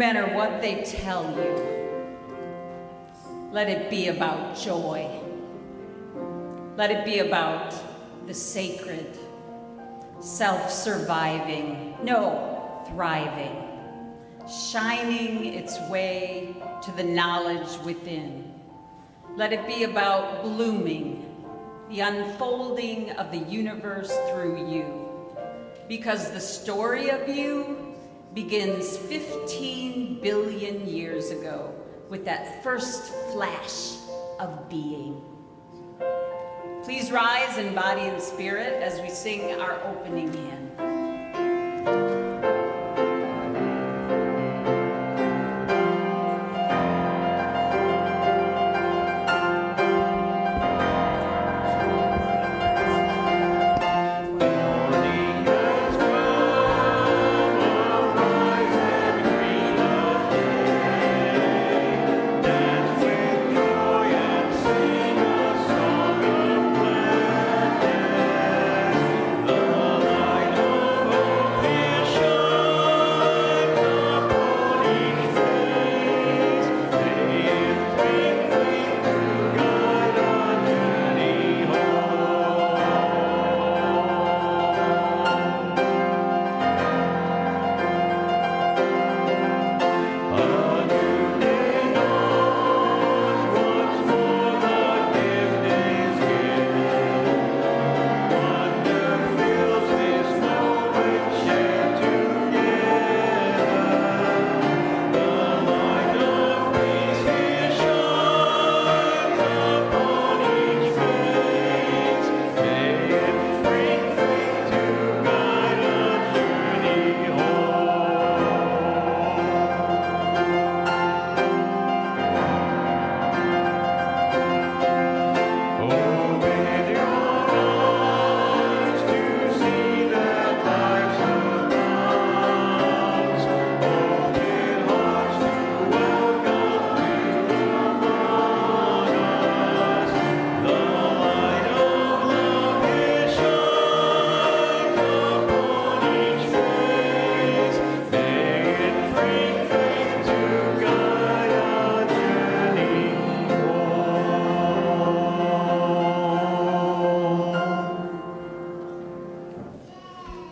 matter what they tell you, let it be about joy. Let it be about the sacred, self-surviving, no, thriving, shining its way to the knowledge within. Let it be about blooming, the unfolding of the universe through you, because the story of you begins 15 billion years ago with that first flash of being. Please rise in body and spirit as we sing our opening hymn.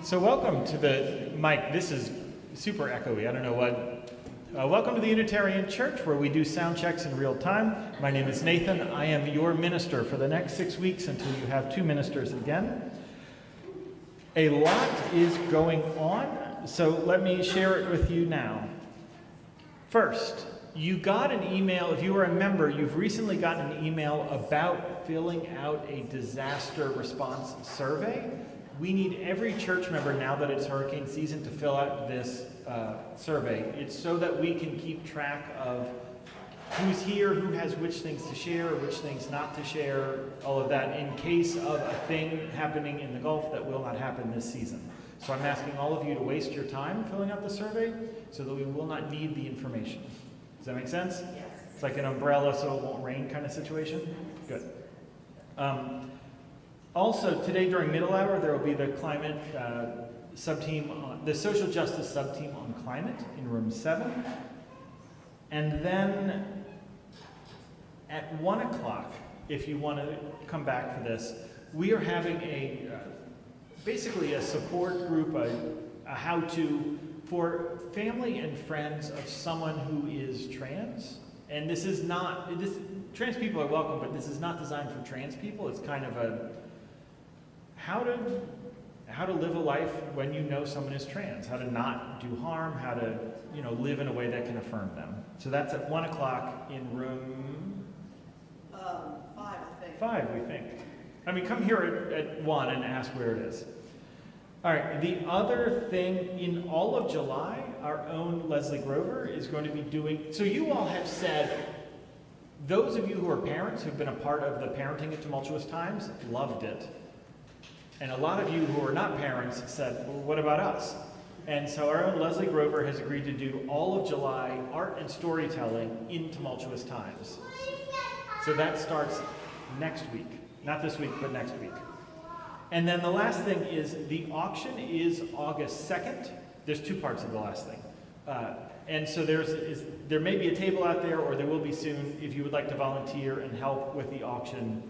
So welcome to the mic. This is super echoey. I don't know what. Welcome to the Unitarian Church, where we do sound checks in real time. My name is Nathan. I am your minister for the next 6 weeks until you have 2 ministers again. A lot is going on, so let me share it with you now. First, you got an email. If you were a member, you've recently gotten an email about filling out a disaster response survey. We need every church member, now that it's hurricane season, to fill out this survey. It's so that we can keep track of who's here, who has which things to share, or which things not to share, all of that, in case of a thing happening in the Gulf that will not happen this season. So I'm asking all of you to waste your time filling out the survey so that we will not need the information. Does that make sense? Yes. It's like an umbrella so it won't rain kind of situation? Good. Also, today during middle hour, there will be the climate sub-team, the social justice sub-team on climate in room 7. And then at 1 o'clock, if you want to come back for this, we are having basically a support group, a how-to for family and friends of someone who is trans. And this is not, trans people are welcome, but this is not designed for trans people. It's kind of a how to live a life when you know someone is trans, how to not do harm, how to live in a way that can affirm them. So that's at 1 o'clock in room 5, I think. 5, we think. I mean, come here at 1 and ask where it is. All right, the other thing, in all of July, our own Leslie Grover is going to be doing, so you all have said, those of you who are parents who've been a part of the Parenting at Tumultuous Times loved it. And a lot of you who are not parents said, well, what about us? And so our own Leslie Grover has agreed to do all of July art and storytelling in tumultuous times. So that starts next week. Not this week, but next week. And then the last thing is the auction is August 2nd. There's 2 parts of the last thing. And so there may be a table out there, or there will be soon, if you would like to volunteer and help with the auction.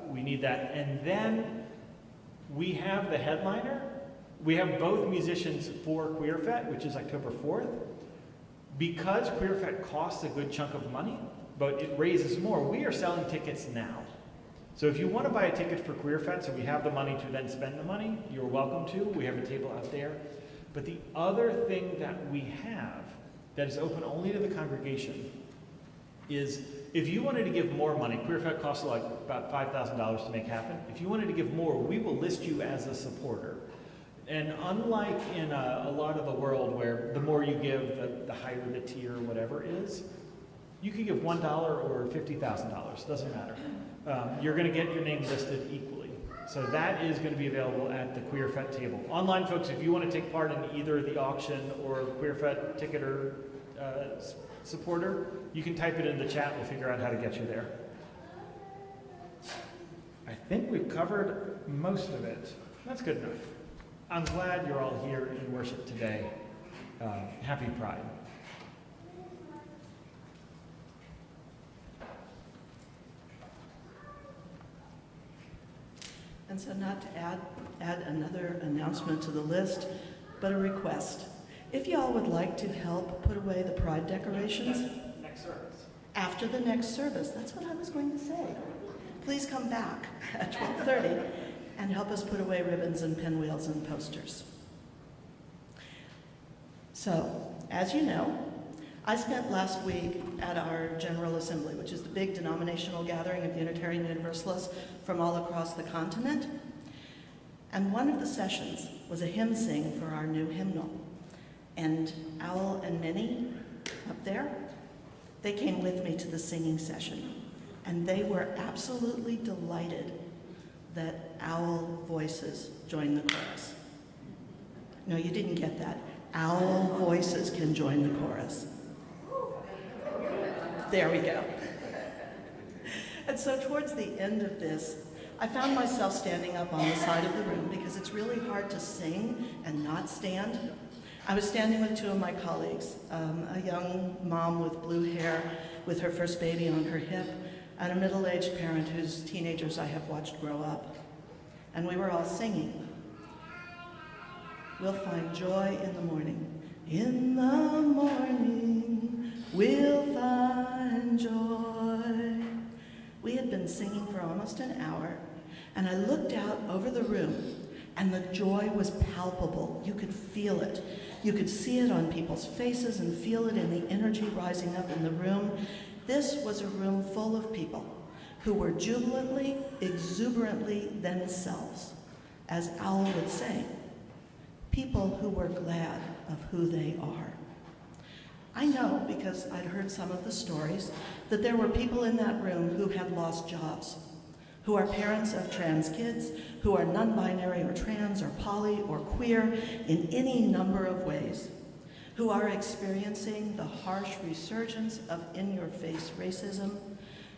We need that. And then we have the headliner. We have both musicians for QueerFet, which is October 4th. Because QueerFet costs a good chunk of money, but it raises more, we are selling tickets now. So if you want to buy a ticket for QueerFet, so we have the money to then spend the money, you're welcome to. We have a table out there. But the other thing that we have that is open only to the congregation is if you wanted to give more money, QueerFet costs like about $5,000 to make happen. If you wanted to give more, we will list you as a supporter. And unlike in a lot of the world where the more you give, the higher the tier or whatever is, you can give $1 or $50,000, doesn't matter. You're going to get your name listed equally. So that is going to be available at the QueerFet table. Online folks, if you want to take part in either the auction or QueerFet ticketer supporter, you can type it in the chat. We'll figure out how to get you there. I think we've covered most of it. That's good enough. I'm glad you're all here in worship today. Happy Pride. And so not to add another announcement to the list, but a request. If y'all would like to help put away the pride decorations Next service. after the next service, that's what I was going to say. Please come back at 12:30 and help us put away ribbons and pinwheels and posters. So, as you know, I spent last week at our General Assembly, which is the big denominational gathering of Unitarian Universalists from all across the continent. And one of the sessions was a hymn sing for our new hymnal. And Owl and Minnie up there, they came with me to the singing session. And they were absolutely delighted that owl voices joined the chorus. No, you didn't get that. Owl voices can join the chorus. There we go. And so towards the end of this, I found myself standing up on the side of the room because it's really hard to sing and not stand. I was standing with two of my colleagues, a young mom with blue hair with her first baby on her hip, and a middle-aged parent whose teenagers I have watched grow up. And we were all singing. We'll find joy in the morning. In the morning, we'll find joy. We had been singing for almost an hour, and I looked out over the room, and the joy was palpable. You could feel it. You could see it on people's faces and feel it in the energy rising up in the room. This was a room full of people who were jubilantly, exuberantly themselves, as Owl would say. People who were glad of who they are. I know, because I'd heard some of the stories, that there were people in that room who had lost jobs, who are parents of trans kids, who are non-binary or trans or poly or queer in any number of ways, who are experiencing the harsh resurgence of in-your-face racism,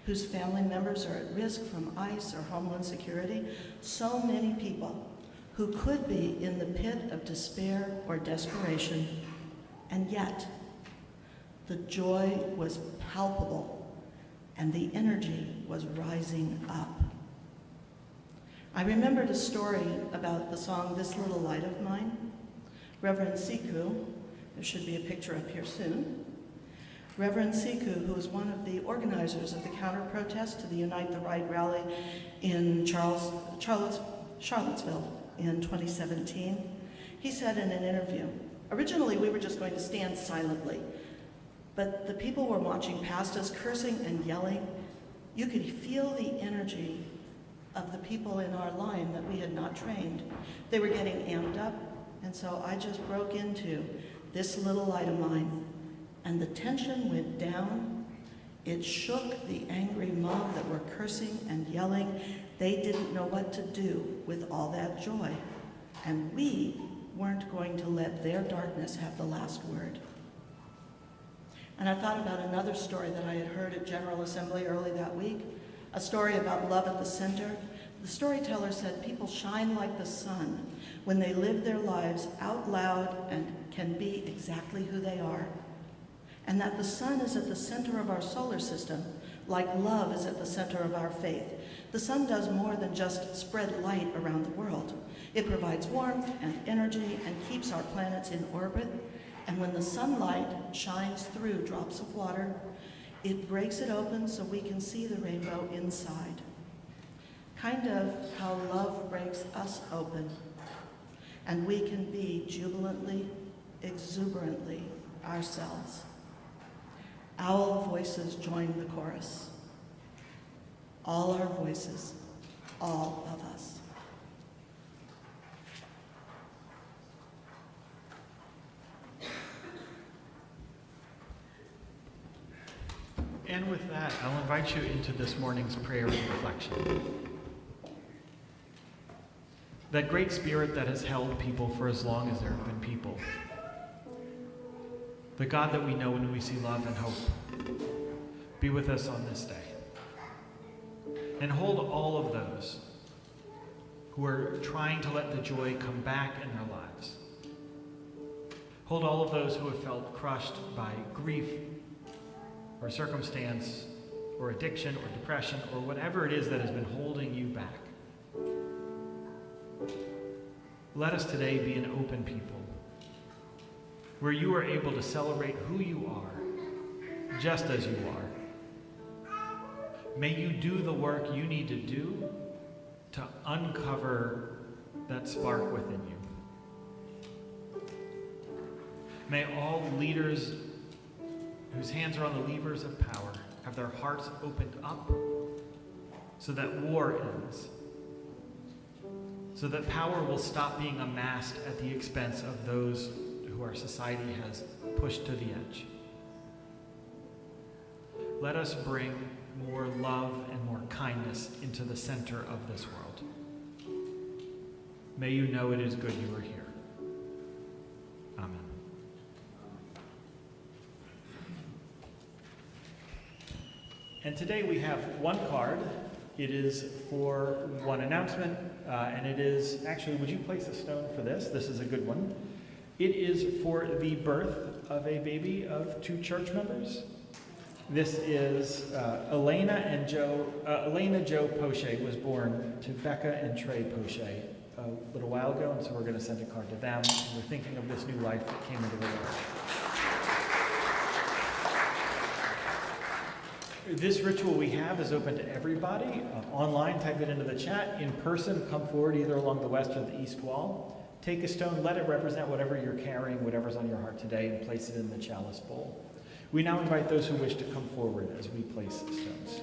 whose family members are at risk from ICE or Homeland Security. So many people who could be in the pit of despair or desperation, and yet the joy was palpable and the energy was rising up. I remembered a story about the song This Little Light of Mine. Reverend Siku, there should be a picture up here soon. Reverend Siku, who was one of the organizers of the counter-protest to the Unite the Right rally in Charlottesville in 2017, he said in an interview, originally we were just going to stand silently, but the people were marching past us, cursing and yelling. You could feel the energy of the people in our line that we had not trained. They were getting amped up, and so I just broke into This Little Light of Mine, and the tension went down. It shook the angry mob that were cursing and yelling. They didn't know what to do with all that joy, and we weren't going to let their darkness have the last word. And I thought about another story that I had heard at General Assembly early that week, a story about love at the center. The storyteller said people shine like the sun when they live their lives out loud and can be exactly who they are. and that the sun is at the center of our solar system, like love is at the center of our faith. The sun does more than just spread light around the world. It provides warmth and energy and keeps our planets in orbit. And when the sunlight shines through drops of water, it breaks it open so we can see the rainbow inside. Kind of how love breaks us open, and we can be jubilantly, exuberantly ourselves. Owl voices join the chorus. All our voices, all of us. And with that, I'll invite you into this morning's prayer and reflection. That great spirit that has held people for as long as there have been people. The God that we know when we see love and hope. Be with us on this day. And hold all of those who are trying to let the joy come back in their lives. Hold all of those who have felt crushed by grief or circumstance or addiction or depression or whatever it is that has been holding you back. Let us today be an open people, where you are able to celebrate who you are, just as you are. May you do the work you need to do to uncover that spark within you. May all leaders whose hands are on the levers of power have their hearts opened up so that war ends, so that power will stop being amassed at the expense of those who our society has pushed to the edge. Let us bring more love and more kindness into the center of this world. May you know it is good you are here. Amen. And today we have one card. It is for one announcement, and it is, actually, would you place a stone for this? This is a good one. It is for the birth of a baby of 2 church members. This is Elena Jo Poche was born to Becca and Trey Poche a little while ago, and so we're going to send a card to them. We're thinking of this new life that came into the world. This ritual we have is open to everybody. Online, type it into the chat. In person, come forward either along the west or the east wall. Take a stone, let it represent whatever you're carrying, whatever's on your heart today, and place it in the chalice bowl. We now invite those who wish to come forward as we place the stones.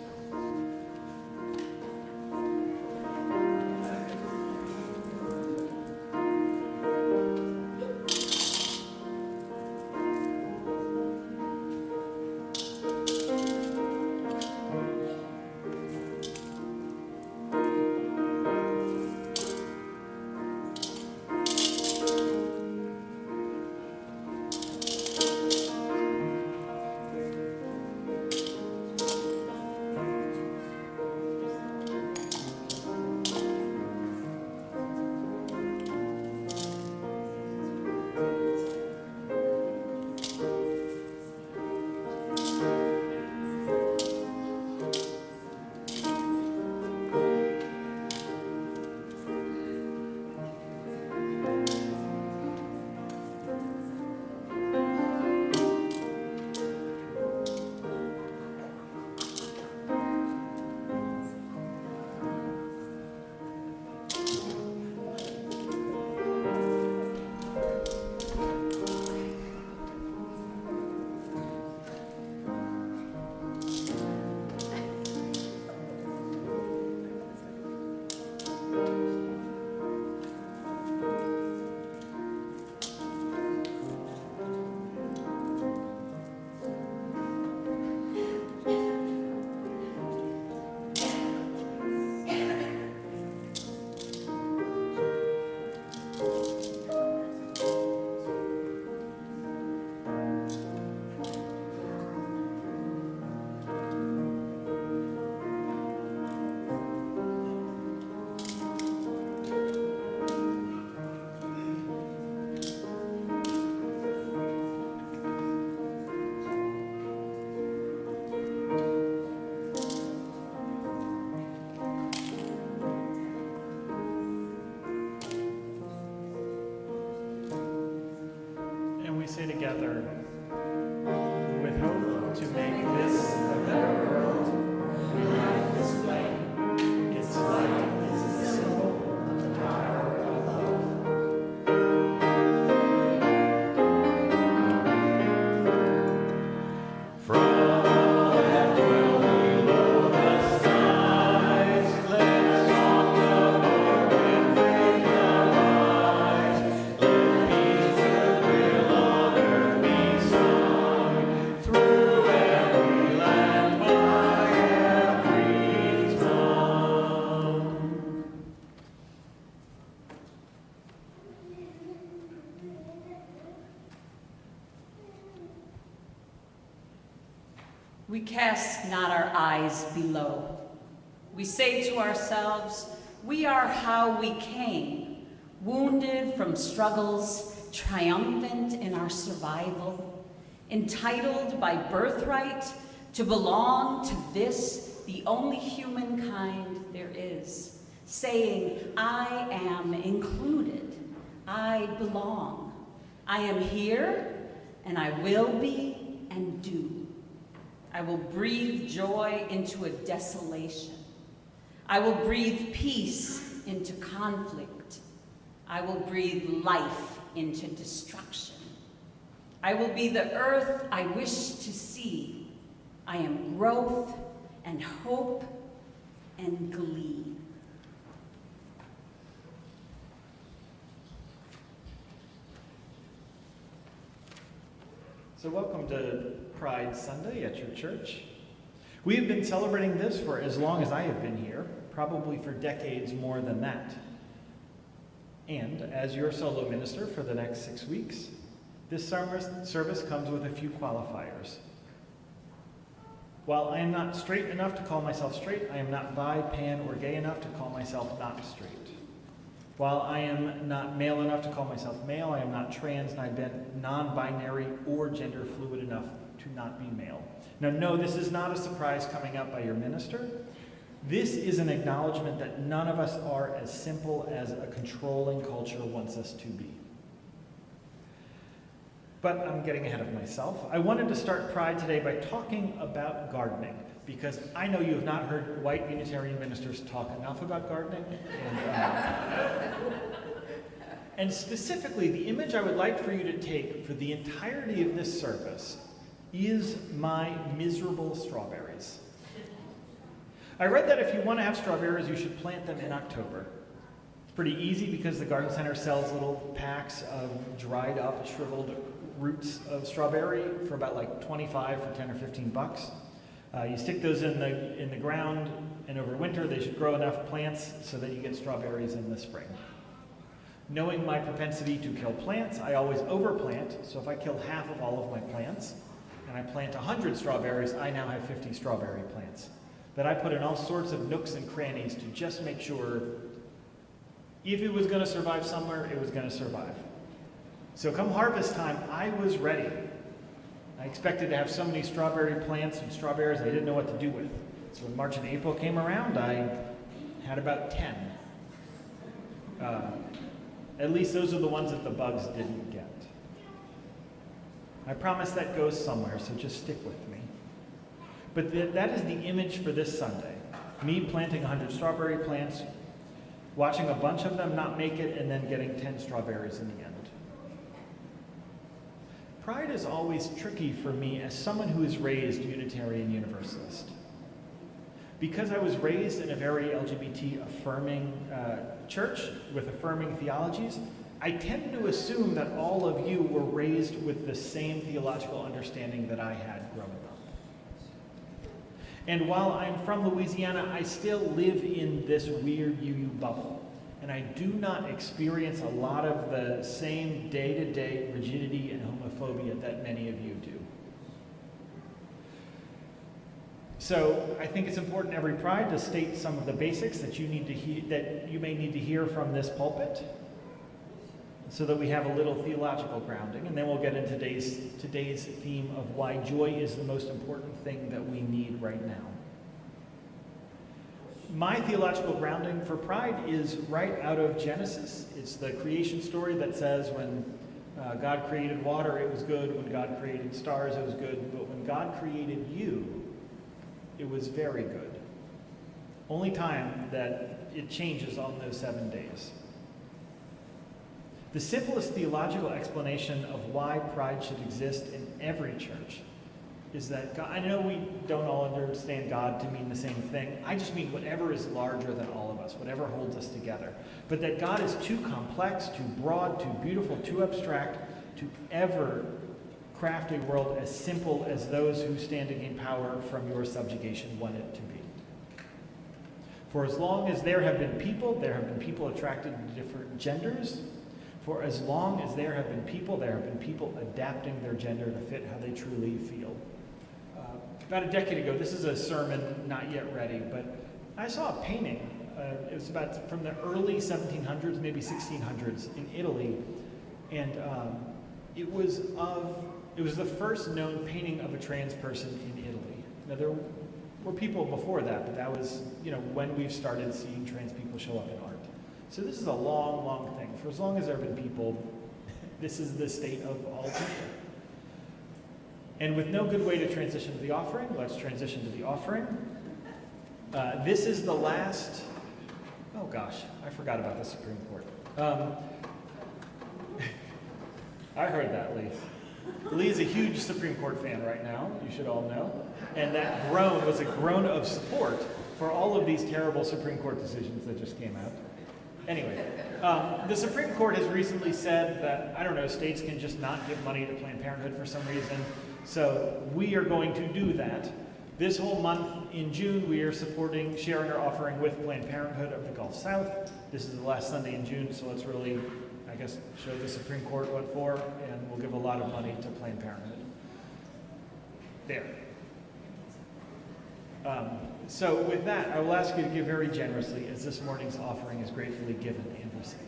We cast not our eyes below. We say to ourselves, we are how we came, wounded from struggles, triumphant in our survival, entitled by birthright to belong to this, the only humankind there is, saying, I am included, I belong, I am here, and I will be and do. I will breathe joy into a desolation. I will breathe peace into conflict. I will breathe life into destruction. I will be the earth I wish to see. I am growth and hope and glee. So welcome to Pride Sunday at your church. We have been celebrating this for as long as I have been here, probably for decades more than that. And as your solo minister for the next 6 weeks, this service comes with a few qualifiers. While I am not straight enough to call myself straight, I am not bi, pan, or gay enough to call myself not straight. While I am not male enough to call myself male, I am not trans, non-binary, or gender fluid enough to not be male. Now, no, this is not a surprise coming up by your minister. This is an acknowledgement that none of us are as simple as a controlling culture wants us to be. But I'm getting ahead of myself. I wanted to start Pride today by talking about gardening, because I know you have not heard white Unitarian ministers talk enough about gardening. And specifically, the image I would like for you to take for the entirety of this service is my miserable strawberries. I read that if you want to have strawberries, you should plant them in October. It's pretty easy because the garden center sells little packs of dried up, shriveled roots of strawberry for about like 25 for 10 or 15 bucks. You stick those in the ground, and over winter they should grow enough plants so that you get strawberries in the spring. Knowing my propensity to kill plants, I always overplant, so if I kill half of all of my plants, and I plant 100 strawberries, I now have 50 strawberry plants that I put in all sorts of nooks and crannies to just make sure if it was going to survive somewhere, it was going to survive. So come harvest time, I was ready. I expected to have so many strawberry plants and strawberries I didn't know what to do with. So when March and April came around, I had about 10. At least those are the ones that the bugs didn't get. I promise that goes somewhere, so just stick with me. But that is the image for this Sunday. Me planting 100 strawberry plants, watching a bunch of them not make it, and then getting 10 strawberries in the end. Pride is always tricky for me as someone who is raised Unitarian Universalist. Because I was raised in a very LGBT-affirming church with affirming theologies, I tend to assume that all of you were raised with the same theological understanding that I had growing up. And while I'm from Louisiana, I still live in this weird UU bubble. And I do not experience a lot of the same day-to-day rigidity and homophobia that many of you do. So I think it's important every Pride to state some of the basics that you may need to hear from this pulpit, so that we have a little theological grounding, and then we'll get into today's theme of why joy is the most important thing that we need right now. My theological grounding for Pride is right out of Genesis. It's the creation story that says when God created water, it was good. When God created stars, it was good. But when God created you, it was very good. Only time that it changes on those 7 days. The simplest theological explanation of why Pride should exist in every church is that God, I know we don't all understand God to mean the same thing. I just mean whatever is larger than all of us, whatever holds us together. But that God is too complex, too broad, too beautiful, too abstract to ever craft a world as simple as those who stand to gain power from your subjugation want it to be. For as long as there have been people attracted to different genders. For as long as there have been people adapting their gender to fit how they truly feel. about a decade ago, this is a sermon not yet ready, but I saw a painting. It was about from the early 1700s, maybe 1600s in Italy, and it was the first known painting of a trans person in Italy. Now there were people before that, but that was when we've started seeing trans people show up in art. So this is a long, long thing. For as long as there have been people, this is the state of all people. And with no good way to transition to the offering, let's transition to the offering. This is the last, oh gosh, I forgot about the Supreme Court. I heard that, Lee. Lee is a huge Supreme Court fan right now, you should all know. And that groan was a groan of support for all of these terrible Supreme Court decisions that just came out. Anyway, the Supreme Court has recently said that, states can just not give money to Planned Parenthood for some reason. So we are going to do that. This whole month in June, we are sharing our offering with Planned Parenthood of the Gulf South. This is the last Sunday in June, so let's really, show the Supreme Court what for, and we'll give a lot of money to Planned Parenthood. There. So with that, I will ask you to give very generously, as this morning's offering is gratefully given and received.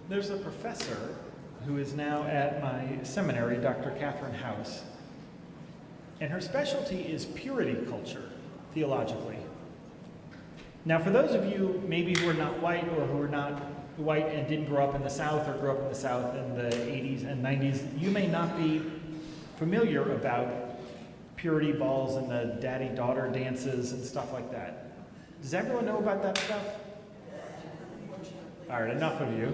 There's a professor who is now at my seminary, Dr. Catherine House, and her specialty is purity culture, theologically. Now, for those of you maybe who are not white or who are not white and didn't grow up in the South or grew up in the South in the 80s and 90s, you may not be familiar about purity balls and the daddy-daughter dances and stuff like that. Does everyone know about that stuff? All right, enough of you.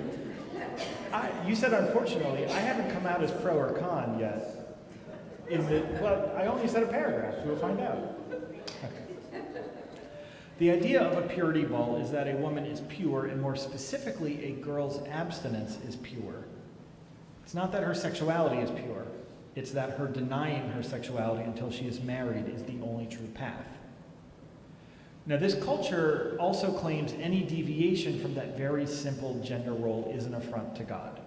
You said unfortunately. I haven't come out as pro or con yet. I only said a paragraph. We'll find out. Okay. The idea of a purity ball is that a woman is pure, and more specifically, a girl's abstinence is pure. It's not that her sexuality is pure. It's that her denying her sexuality until she is married is the only true path. Now, this culture also claims any deviation from that very simple gender role is an affront to God.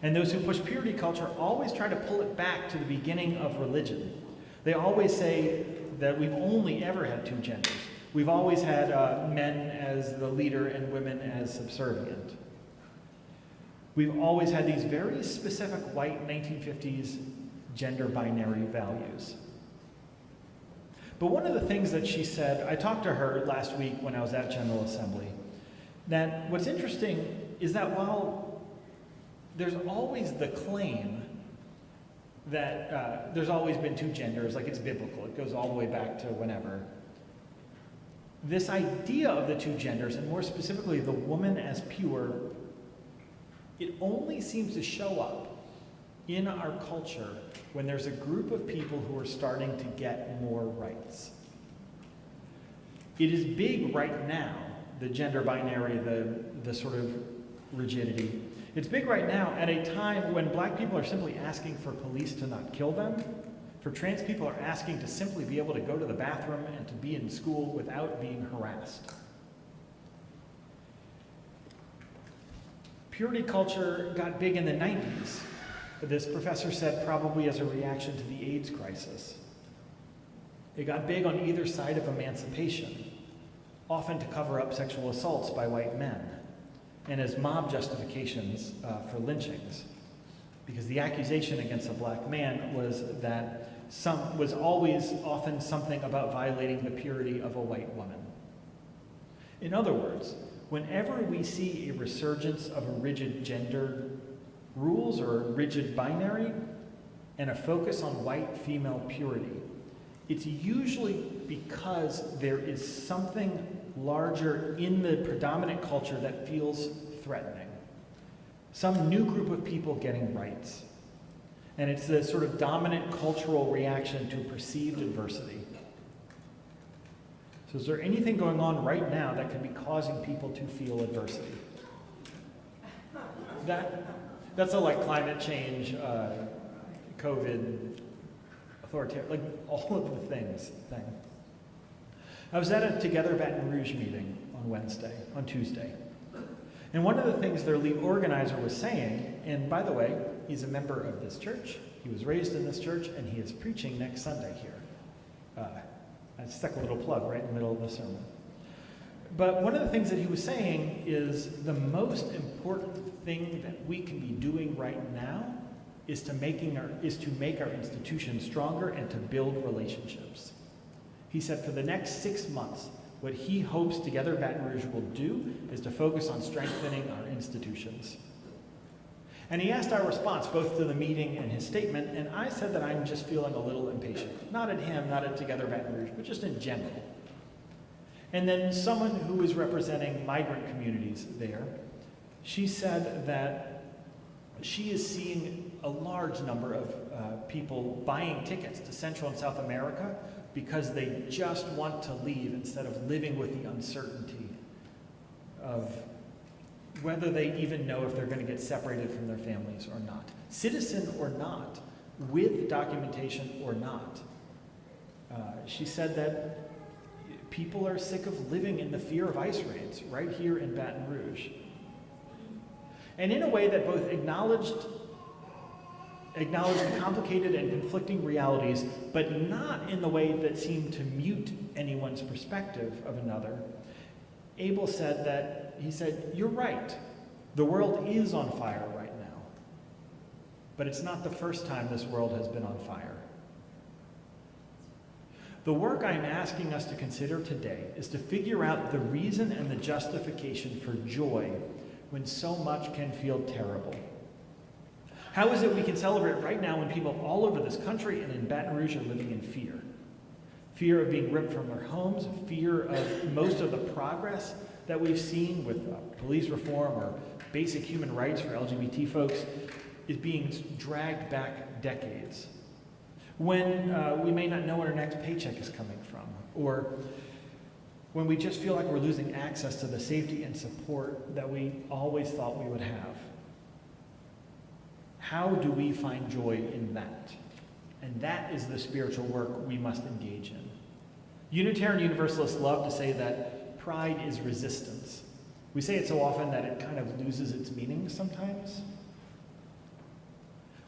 And those who push purity culture always try to pull it back to the beginning of religion. They always say that we've only ever had two genders. We've always had men as the leader and women as subservient. We've always had these very specific white 1950s gender binary values. But one of the things that she said, I talked to her last week when I was at General Assembly, that what's interesting is that while there's always the claim that there's always been two genders, like it's biblical, it goes all the way back to whenever, this idea of the two genders, and more specifically the woman as pure, it only seems to show up in our culture when there's a group of people who are starting to get more rights. It is big right now, the gender binary, the sort of rigidity. It's big right now at a time when black people are simply asking for police to not kill them, for trans people are asking to simply be able to go to the bathroom and to be in school without being harassed. Purity culture got big in the 90s. This professor said probably as a reaction to the AIDS crisis. It got big on either side of emancipation, often to cover up sexual assaults by white men, and as mob justifications for lynchings. Because the accusation against a black man was that was always often something about violating the purity of a white woman. In other words, whenever we see a resurgence of a rigid gender rules or a rigid binary and a focus on white-female purity, it's usually because there is something larger in the predominant culture that feels threatening. Some new group of people getting rights. And it's the sort of dominant cultural reaction to perceived adversity. So is there anything going on right now that could be causing people to feel adversity? That's a like climate change, COVID, authoritarian, like all of the things thing. I was at a Together Baton Rouge meeting on Tuesday. And one of the things their lead organizer was saying, and by the way, he's a member of this church, he was raised in this church, and he is preaching next Sunday here. I stuck a little plug right in the middle of the sermon. But one of the things that he was saying is the most important thing that we can be doing right now is to make our institutions stronger and to build relationships. He said for the next 6 months, what he hopes Together Baton Rouge will do is to focus on strengthening our institutions. And he asked our response, both to the meeting and his statement, and I said that I'm just feeling a little impatient. Not at him, not at Together Baton Rouge, but just in general. And then someone who was representing migrant communities there, she said that she is seeing a large number of people buying tickets to Central and South America because they just want to leave instead of living with the uncertainty of whether they even know if they're going to get separated from their families or not. Citizen or not, with documentation or not. She said that people are sick of living in the fear of ICE raids right here in Baton Rouge. And in a way that both acknowledged the complicated and conflicting realities, but not in the way that seemed to mute anyone's perspective of another. Abel said that, he said, you're right, the world is on fire right now, but it's not the first time this world has been on fire. The work I'm asking us to consider today is to figure out the reason and the justification for joy when so much can feel terrible. How is it we can celebrate right now when people all over this country and in Baton Rouge are living in fear? Fear of being ripped from their homes, fear of most of the progress that we've seen with police reform or basic human rights for LGBT folks is being dragged back decades. When we may not know where our next paycheck is coming from, or when we just feel like we're losing access to the safety and support that we always thought we would have. How do we find joy in that? And that is the spiritual work we must engage in. Unitarian Universalists love to say that pride is resistance. We say it so often that it kind of loses its meaning sometimes.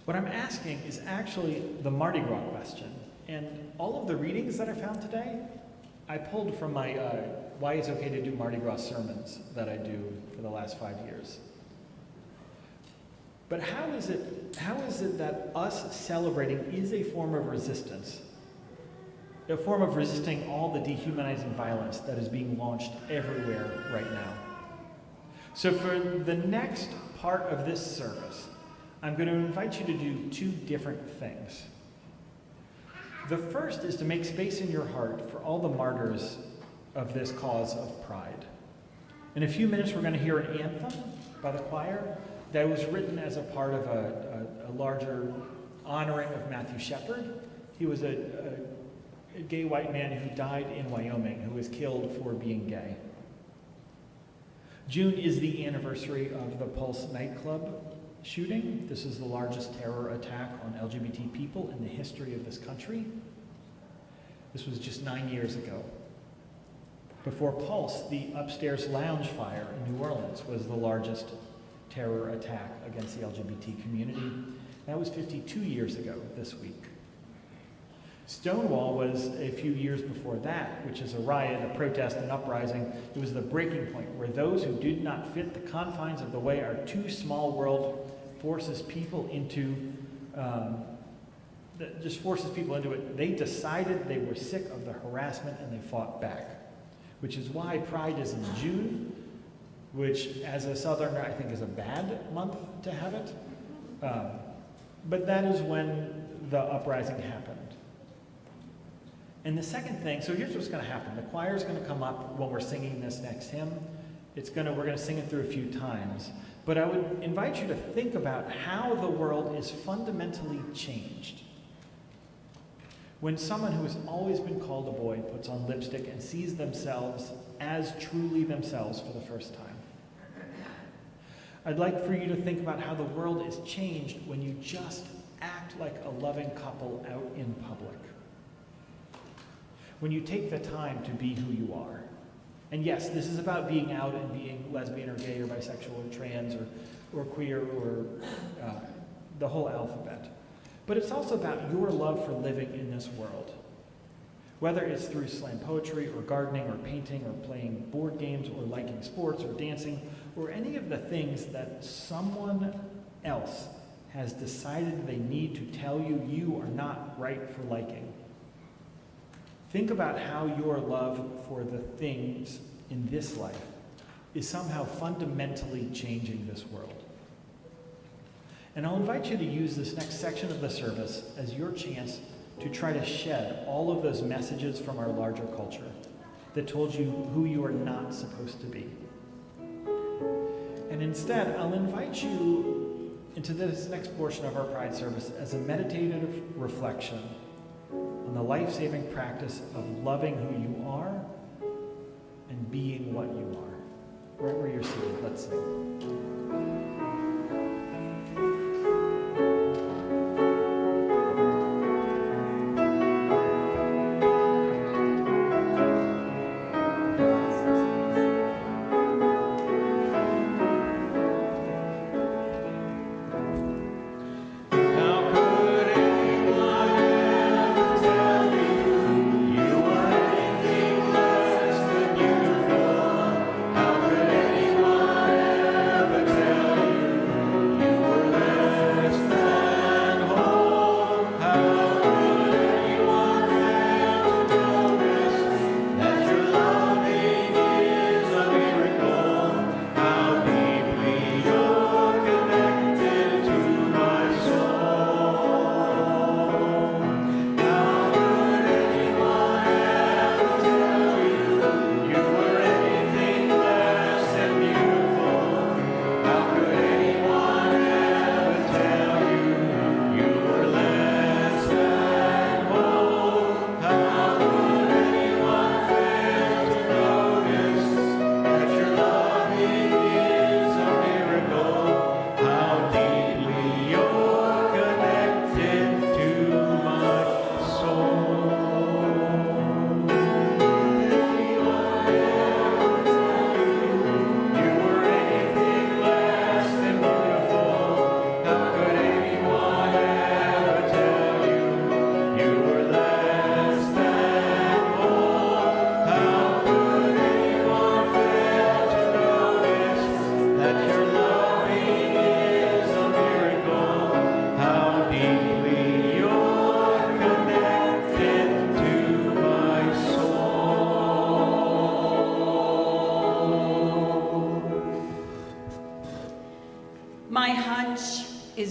What I'm asking is actually the Mardi Gras question. And all of the readings that I found today, I pulled from my Why It's Okay to Do Mardi Gras sermons that I do for the last 5 years. But how is it that us celebrating is a form of resistance? A form of resisting all the dehumanizing violence that is being launched everywhere right now. So for the next part of this service, I'm going to invite you to do two different things. The first is to make space in your heart for all the martyrs of this cause of pride. In a few minutes, we're going to hear an anthem by the choir that was written as a part of a larger honoring of Matthew Shepard. He was a gay white man who died in Wyoming, who was killed for being gay. June is the anniversary of the Pulse nightclub shooting. This is the largest terror attack on LGBT people in the history of this country. This was just 9 years ago. Before Pulse, the upstairs lounge fire in New Orleans was the largest terror attack against the LGBT community. That was 52 years ago this week. Stonewall was a few years before that, which is a riot, a protest, an uprising. It was the breaking point where those who did not fit the confines of the way our too small world forces people into it. They decided they were sick of the harassment and they fought back, which is why Pride is in June, which as a Southerner I think is a bad month to have it. But that is when the uprising happened. And the second thing, so here's what's going to happen. The choir is going to come up when we're singing this next hymn. We're going to sing it through a few times. But I would invite you to think about how the world is fundamentally changed when someone who has always been called a boy puts on lipstick and sees themselves as truly themselves for the first time. I'd like for you to think about how the world is changed when you just act like a loving couple out in public. When you take the time to be who you are. And yes, this is about being out and being lesbian or gay or bisexual or trans or queer or the whole alphabet. But it's also about your love for living in this world. Whether it's through slam poetry or gardening or painting or playing board games or liking sports or dancing or any of the things that someone else has decided they need to tell you you are not right for liking. Think about how your love for the things in this life is somehow fundamentally changing this world. And I'll invite you to use this next section of the service as your chance to try to shed all of those messages from our larger culture that told you who you are not supposed to be. And instead, I'll invite you into this next portion of our Pride service as a meditative reflection on the life-saving practice of loving who you are and being what you are. Right where you're seated, let's sing.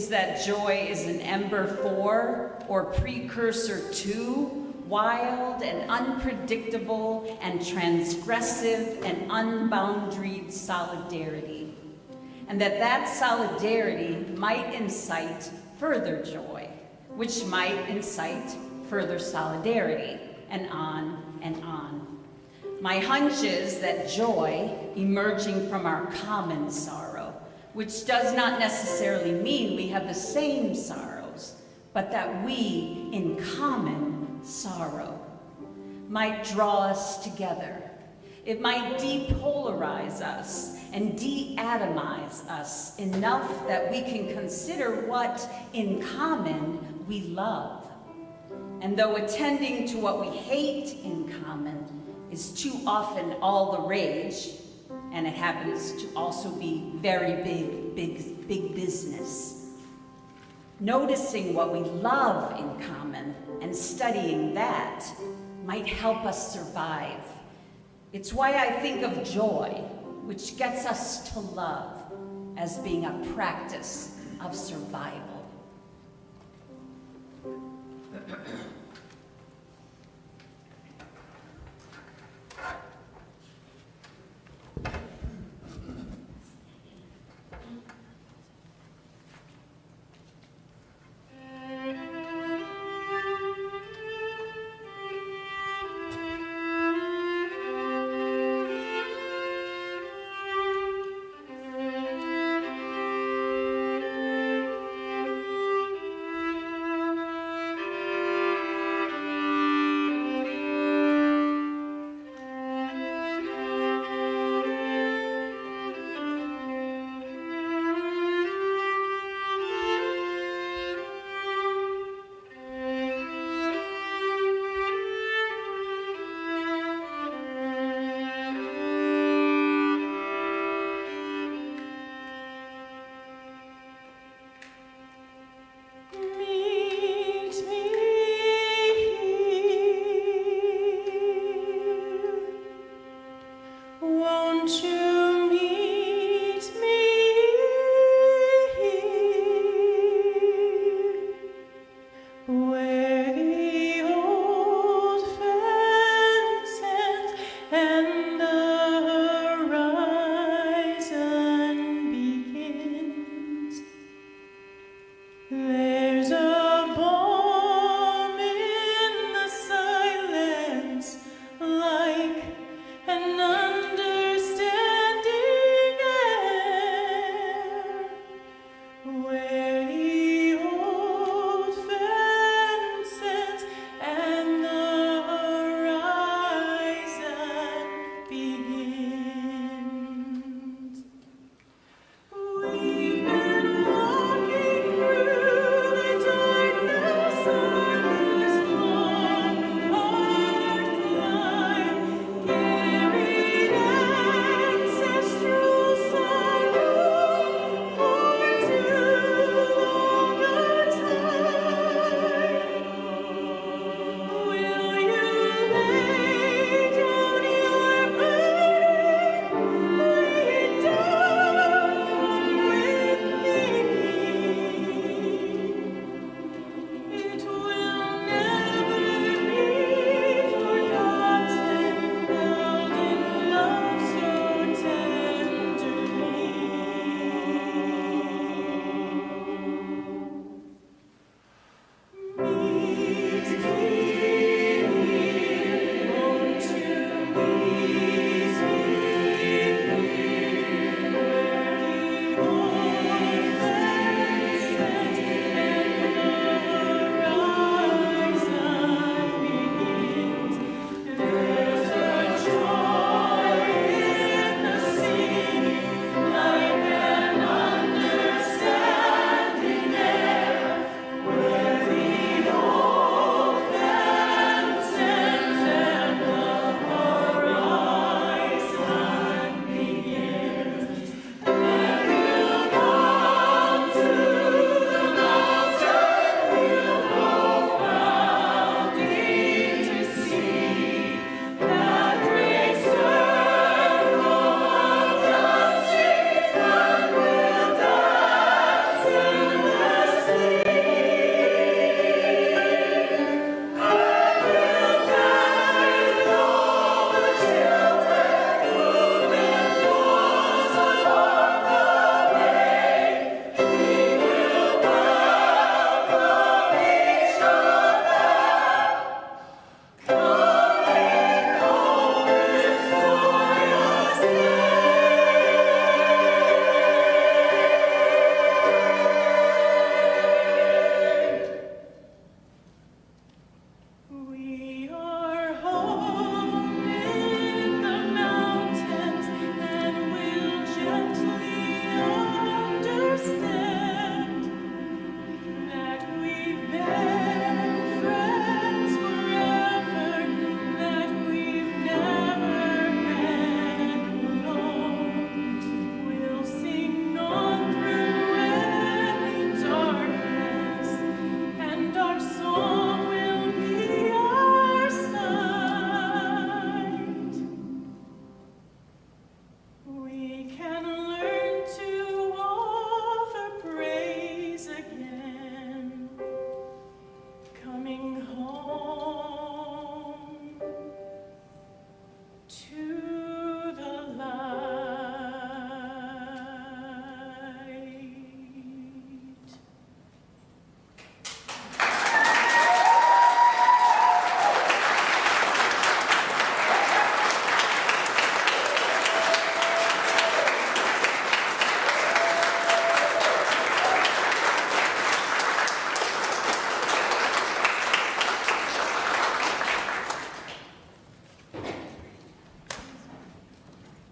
That joy is an ember for or precursor to wild and unpredictable and transgressive and unboundaried solidarity. And that solidarity might incite further joy, which might incite further solidarity, and on and on. My hunch is that joy emerging from our common sorrow, which does not necessarily mean we have the same sorrows, but that we in common sorrow, might draw us together. It might depolarize us and de-atomize us enough that we can consider what in common we love. And though attending to what we hate in common is too often all the rage, and it happens to also be very big business, noticing what we love in common and studying that might help us survive. It's why I think of joy, which gets us to love, as being a practice of survival.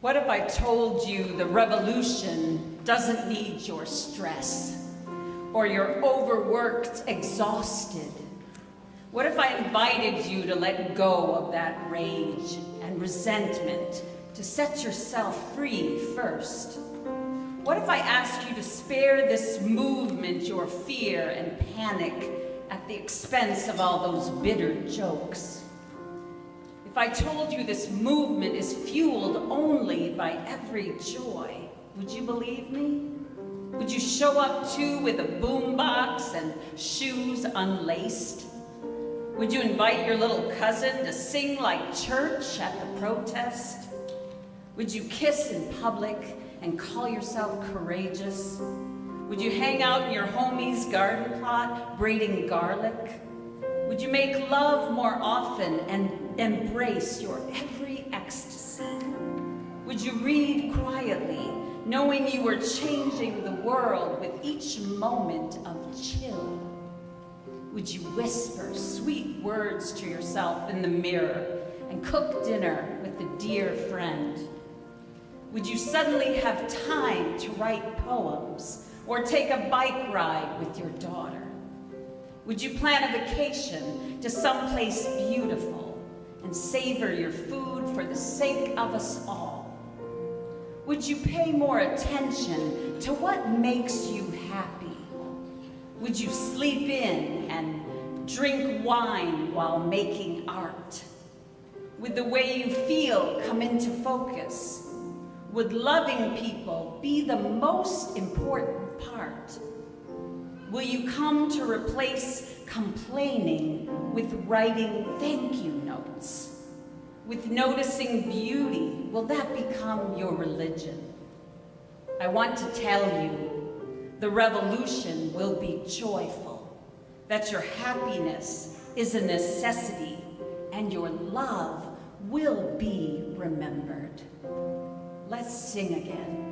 What if I told you the revolution doesn't need your stress or you're overworked, exhausted? What if I invited you to let go of that rage and resentment, to set yourself free first? What if I asked you to spare this movement your fear and panic at the expense of all those bitter jokes? If I told you this movement is fueled only by every joy, would you believe me? Would you show up too with a boombox and shoes unlaced? Would you invite your little cousin to sing like church at the protest? Would you kiss in public and call yourself courageous? Would you hang out in your homie's garden plot braiding garlic? Would you make love more often and embrace your every ecstasy? Would you read quietly, knowing you were changing the world with each moment of chill? Would you whisper sweet words to yourself in the mirror and cook dinner with a dear friend? Would you suddenly have time to write poems or take a bike ride with your daughter? Would you plan a vacation to someplace beautiful and savor your food for the sake of us all? Would you pay more attention to what makes you happy? Would you sleep in and drink wine while making art? Would the way you feel come into focus? Would loving people be the most important part? Will you come to replace complaining with writing thank you notes? With noticing beauty, will that become your religion? I want to tell you, the revolution will be joyful, that your happiness is a necessity, and your love will be remembered. Let's sing again.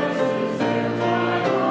Voices if I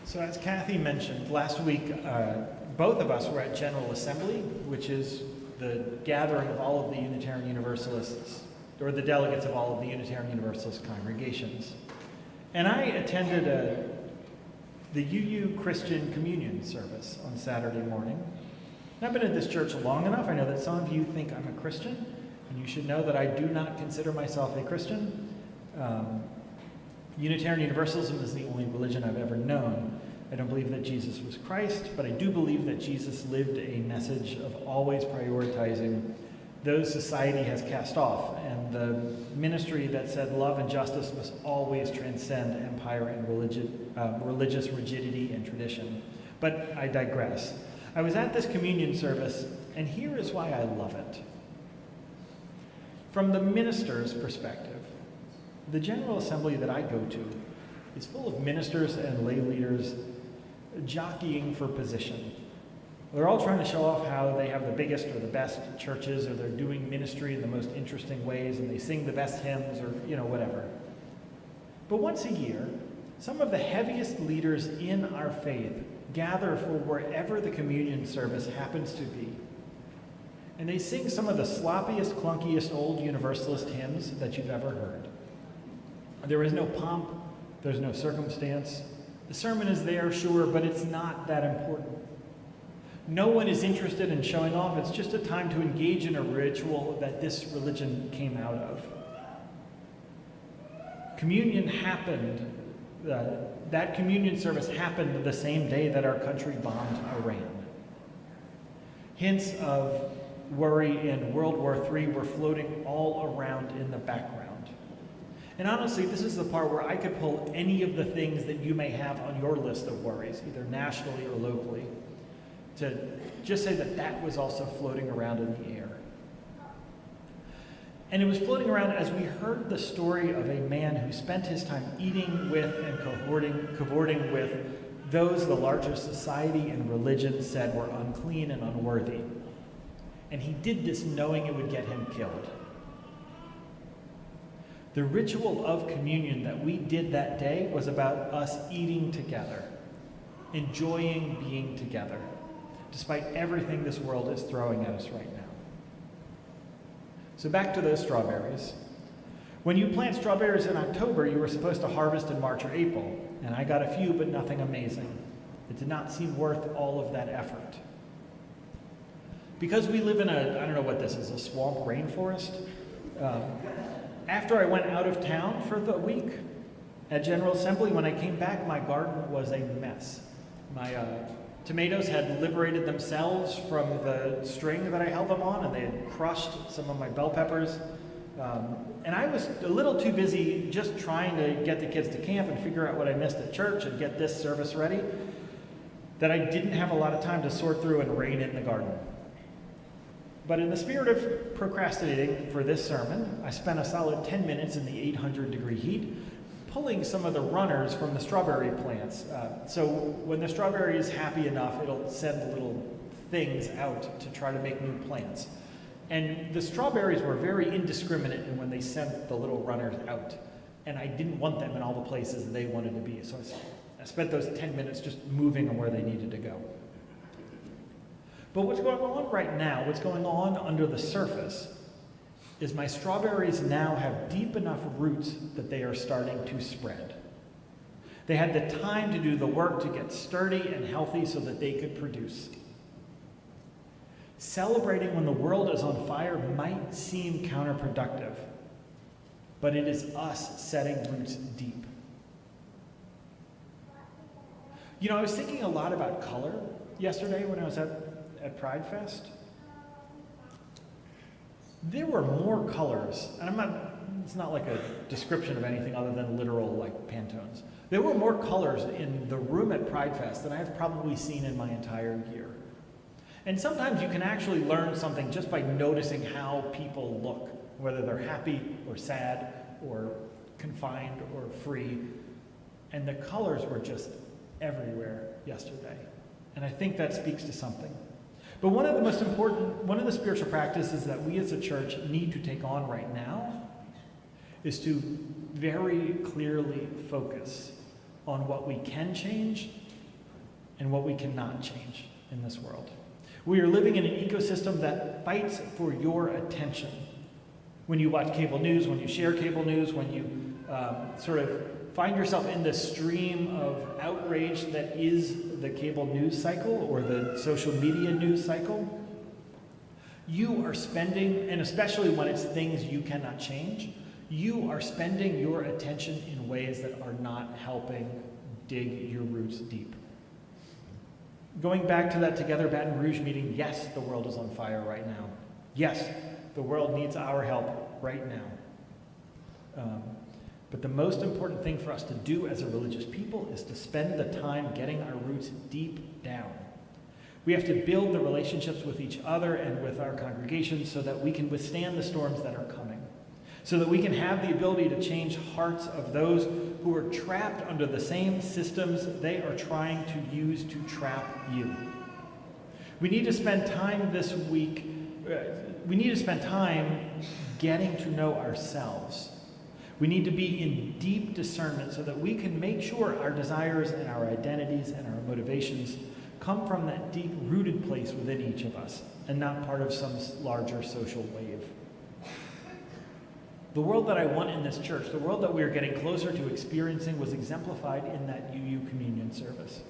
So as Kathy mentioned, last week, both of us were at General Assembly, which is the gathering of all of the Unitarian Universalists, or the delegates of all of the Unitarian Universalist congregations. And I attended the UU Christian Communion service on Saturday morning. I've been at this church long enough. I know that some of you think I'm a Christian, and you should know that I do not consider myself a Christian. Unitarian Universalism is the only religion I've ever known. I don't believe that Jesus was Christ, but I do believe that Jesus lived a message of always prioritizing those society has cast off, and the ministry that said love and justice must always transcend empire and religious rigidity and tradition. But I digress. I was at this communion service, and here is why I love it. From the minister's perspective, the General Assembly that I go to is full of ministers and lay leaders jockeying for position. They're all trying to show off how they have the biggest or the best churches, or they're doing ministry in the most interesting ways, and they sing the best hymns, or whatever. But once a year, some of the heaviest leaders in our faith gather for wherever the communion service happens to be. And they sing some of the sloppiest, clunkiest old Universalist hymns that you've ever heard. There is no pomp, there's no circumstance. The sermon is there, sure, but it's not that important. No one is interested in showing off. It's just a time to engage in a ritual that this religion came out of. Communion happened, that communion service happened the same day that our country bombed Iran. Hints of worry in World War III were floating all around in the background. And honestly, this is the part where I could pull any of the things that you may have on your list of worries, either nationally or locally, to just say that that was also floating around in the air. And it was floating around as we heard the story of a man who spent his time eating with and cavorting with those the larger society and religion said were unclean and unworthy. And he did this knowing it would get him killed. The ritual of communion that we did that day was about us eating together, enjoying being together, despite everything this world is throwing at us right now. So back to those strawberries. When you plant strawberries in October, you were supposed to harvest in March or April, and I got a few, but nothing amazing. It did not seem worth all of that effort. Because we live in I don't know what this is, a swamp rainforest. After I went out of town for the week at General Assembly, when I came back, my garden was a mess. My tomatoes had liberated themselves from the string that I held them on, and they had crushed some of my bell peppers. And I was a little too busy just trying to get the kids to camp and figure out what I missed at church and get this service ready, that I didn't have a lot of time to sort through and rein in the garden. But in the spirit of procrastinating for this sermon, I spent a solid 10 minutes in the 800-degree heat pulling some of the runners from the strawberry plants. So when the strawberry is happy enough, it'll send little things out to try to make new plants. And the strawberries were very indiscriminate in when they sent the little runners out. And I didn't want them in all the places they wanted to be. So I spent those 10 minutes just moving them where they needed to go. But what's going on right now, what's going on under the surface, is my strawberries now have deep enough roots that they are starting to spread. They had the time to do the work to get sturdy and healthy so that they could produce. Celebrating when the world is on fire might seem counterproductive, but it is us setting roots deep. I was thinking a lot about color yesterday when I was at Pride Fest. There were more colors, and it's not like a description of anything other than literal like Pantones. There were more colors in the room at Pride Fest than I have probably seen in my entire year. And sometimes you can actually learn something just by noticing how people look, whether they're happy or sad or confined or free. And the colors were just everywhere yesterday. And I think that speaks to something. But one of the spiritual practices that we as a church need to take on right now is to very clearly focus on what we can change and what we cannot change in this world. We are living in an ecosystem that fights for your attention. When you watch cable news, when you share cable news, when you sort of find yourself in the stream of outrage that is the cable news cycle or the social media news cycle, you are spending, and especially when it's things you cannot change, you are spending your attention in ways that are not helping dig your roots deep. Going back to that Together Baton Rouge meeting, yes, the world is on fire right now. Yes, the world needs our help right now. But the most important thing for us to do as a religious people is to spend the time getting our roots deep down. We have to build the relationships with each other and with our congregations so that we can withstand the storms that are coming, so that we can have the ability to change hearts of those who are trapped under the same systems they are trying to use to trap you. We need to spend time this week, getting to know ourselves. We need to be in deep discernment so that we can make sure our desires and our identities and our motivations come from that deep-rooted place within each of us and not part of some larger social wave. The world that I want in this church, the world that we are getting closer to experiencing, was exemplified in that UU communion service.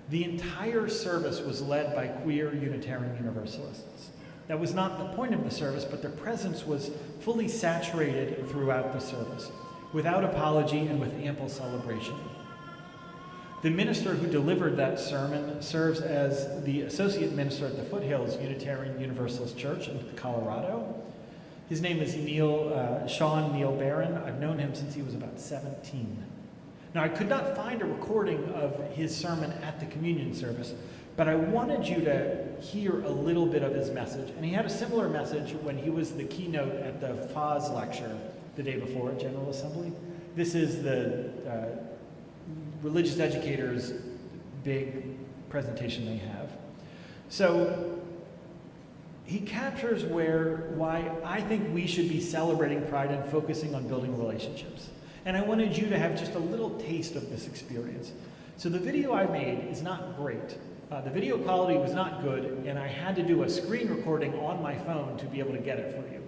The entire service was led by queer Unitarian Universalists. That was not the point of the service, but their presence was fully saturated throughout the service, without apology and with ample celebration. The minister who delivered that sermon serves as the associate minister at the Foothills Unitarian Universalist Church in Colorado. His name is Sean Neil Barron. I've known him since he was about 17. Now, I could not find a recording of his sermon at the communion service, but I wanted you to hear a little bit of his message. And he had a similar message when he was the keynote at the FOS lecture the day before at General Assembly. This is the religious educators' big presentation they have. So he captures why I think we should be celebrating Pride and focusing on building relationships. And I wanted you to have just a little taste of this experience. So the video I made is not great. The video quality was not good, and I had to do a screen recording on my phone to be able to get it for you.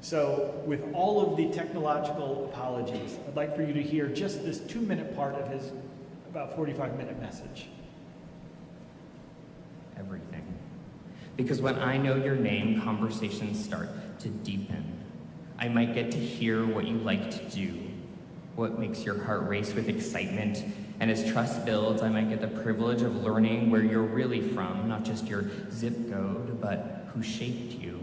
So with all of the technological apologies, I'd like for you to hear just this 2-minute part of his about 45-minute message. Everything. Because when I know your name, conversations start to deepen. I might get to hear what you like to do, what makes your heart race with excitement, and as trust builds, I might get the privilege of learning where you're really from, not just your zip code, but who shaped you,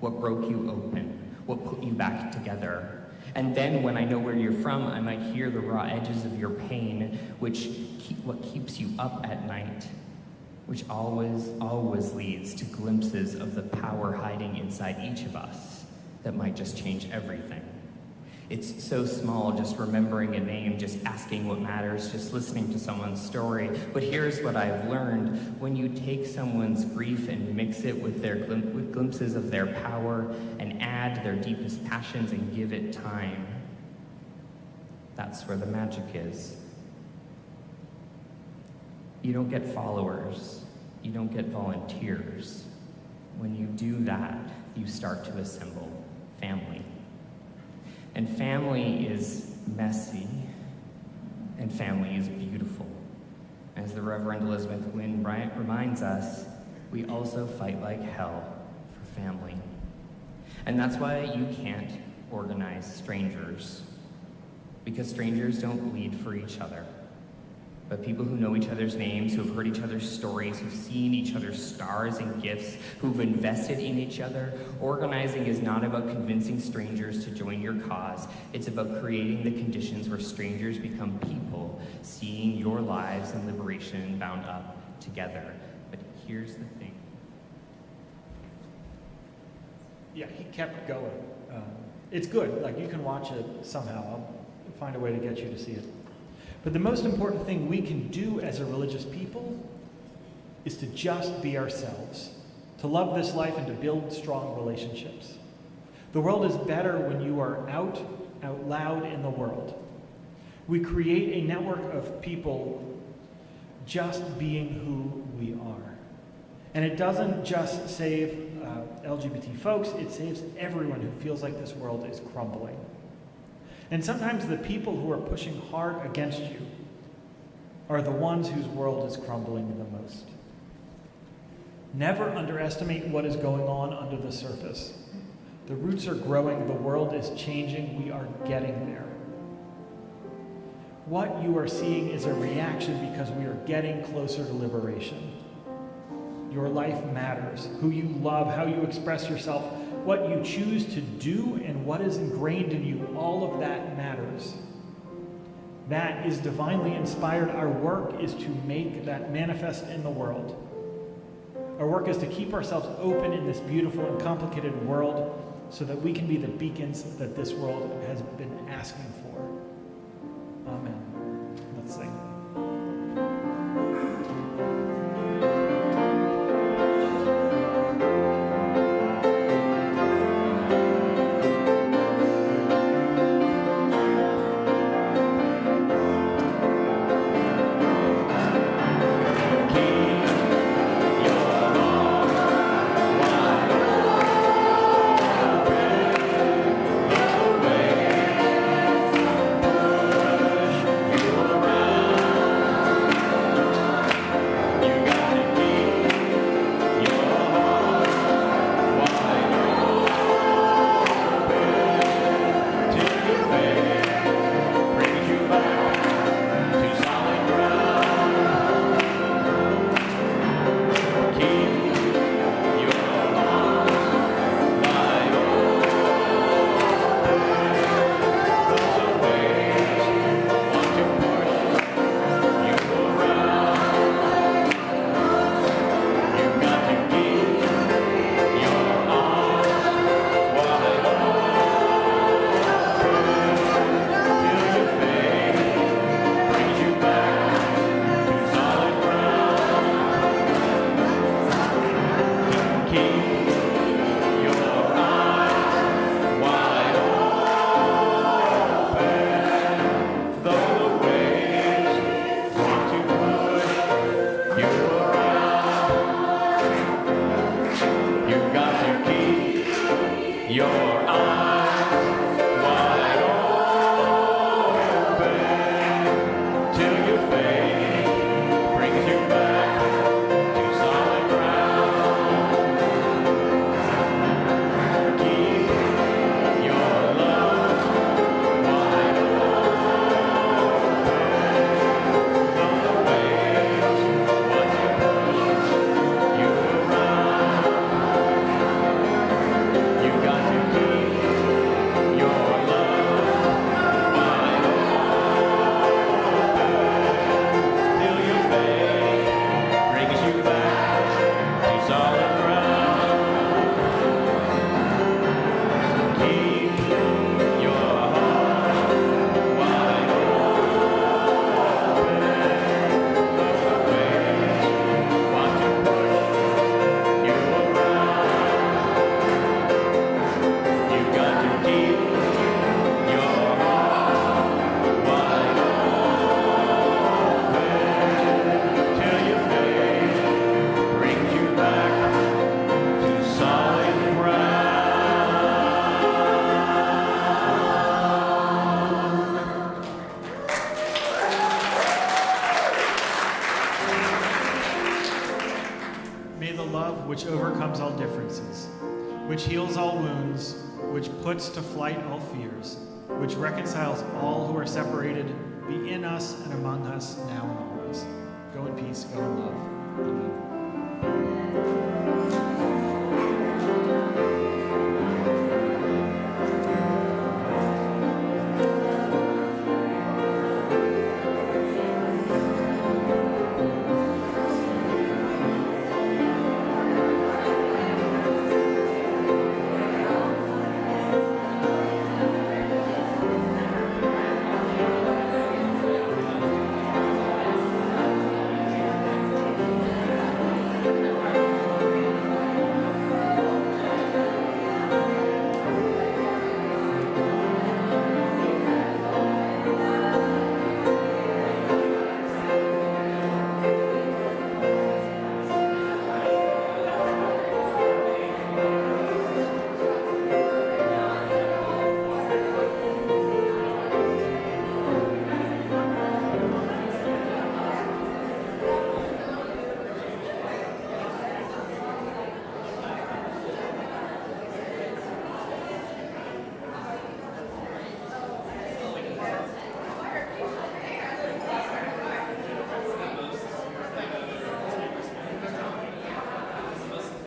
what broke you open, what put you back together. And then when I know where you're from, I might hear the raw edges of your pain, what keeps you up at night, which always leads to glimpses of the power hiding inside each of us that might just change everything. It's so small, just remembering a name, just asking what matters, just listening to someone's story. But here's what I've learned. When you take someone's grief and mix it with with glimpses of their power and add their deepest passions and give it time, that's where the magic is. You don't get followers. You don't get volunteers. When you do that, you start to assemble family. And family is messy, and family is beautiful. As the Reverend Elizabeth Wynne reminds us, we also fight like hell for family. And that's why you can't organize strangers, because strangers don't bleed for each other. But people who know each other's names, who have heard each other's stories, who've seen each other's stars and gifts, who've invested in each other. Organizing is not about convincing strangers to join your cause. It's about creating the conditions where strangers become people, seeing your lives and liberation bound up together. But here's the thing. Yeah, he kept going. It's good. Like, you can watch it somehow. I'll find a way to get you to see it. But the most important thing we can do as a religious people is to just be ourselves, to love this life and to build strong relationships. The world is better when you are out loud in the world. We create a network of people just being who we are. And it doesn't just save LGBT folks, it saves everyone who feels like this world is crumbling. And sometimes the people who are pushing hard against you are the ones whose world is crumbling the most. Never underestimate what is going on under the surface. The roots are growing, the world is changing, we are getting there. What you are seeing is a reaction because we are getting closer to liberation. Your life matters. Who you love, how you express yourself, what you choose to do, and what is ingrained in you, all of that matters. That is divinely inspired. Our work is to make that manifest in the world. Our work is to keep ourselves open in this beautiful and complicated world so that we can be the beacons that this world has been asking for. Amen. Let's sing. Which overcomes all differences, which heals all wounds, which puts to flight all fears, which reconciles all who are separated, be in us and among us now and always. Go in peace, go in love. Amen.